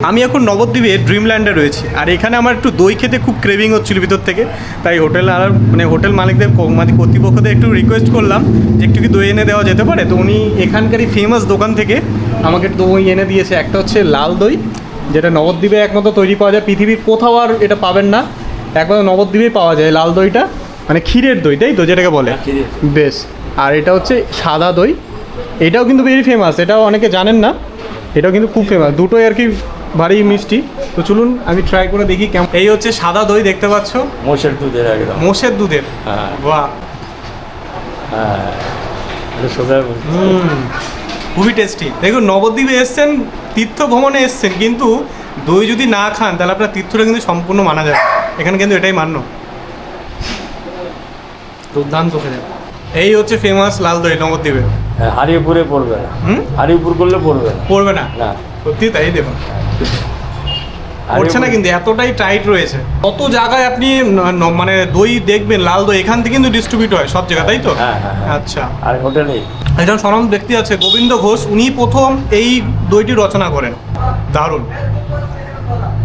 আমি এখন নবদ্বীপে ড্রিমল্যান্ডে রয়েছি আর এখানে আমার একটু দই খেতে খুব ক্রেভিং হচ্ছিল ভিতর থেকে, তাই হোটেল মালিকদের কর্তৃপক্ষদের একটু রিকোয়েস্ট করলাম যে একটু কি দই এনে দেওয়া যেতে পারে। তো উনি এখানকারই ফেমাস দোকান থেকে আমাকে দই এনে দিয়েছে। একটা হচ্ছে লাল দই, যেটা নবদ্বীপে একমাত্র তৈরি পাওয়া যায়, পৃথিবীর কোথাও আর এটা পাবেন না, একমাত্র নবদ্বীপেই পাওয়া যায় লাল দইটা, মানে ক্ষীরের দই, তাই তো যেটাকে বলে বেশ। আর এটা হচ্ছে সাদা দই, এটাও কিন্তু ভেরি ফেমাস, এটাও অনেকে জানেন না, এটাও কিন্তু খুব ফেমাস, দুটোই আর কি ভারী মিষ্টি। তো চলুন আমি ট্রাই করে দেখি কেমন। এই হচ্ছে সাদা দই, দেখতে পাচ্ছ, মোষের দুধের একদম, মোষের দুধের। হ্যাঁ বাহ, হ্যাঁ, এটা সোজা খুবই টেস্টি। দেখুন নবদ্বীপে এসছেন, তীর্থ ভ্রমণে এসছেন, কিন্তু দই যদি না খান তাহলে আপনার তীর্থটা কিন্তু সম্পূর্ণ মানা যায়। এখানে কিন্তু এটাই মান্য, দুর্দান্ত খেতে। এই হচ্ছে ফেমাস লাল দই নবদ্বীপে। হারিপুরে পড়বে না, হারিপুর করলে পড়বে না, পড়বে না, না সত্যি তাই। দেখুন পড়ছে না, কিন্তু এতটাই টাইট রয়েছে। কত জায়গায় আপনি মানে দই দেখবেন লাল দই, এখান থেকে কিন্তু ডিস্ট্রিবিউট হয় সব জায়গায়, তাই তো? হ্যাঁ, হ্যাঁ, হ্যাঁ। আচ্ছা, আর হোটেলেই একজন স্বনাম ব্যক্তি আছে গোবিন্দ ঘোষ, উনি প্রথম এই দইটি রচনা করেন। দারুণ।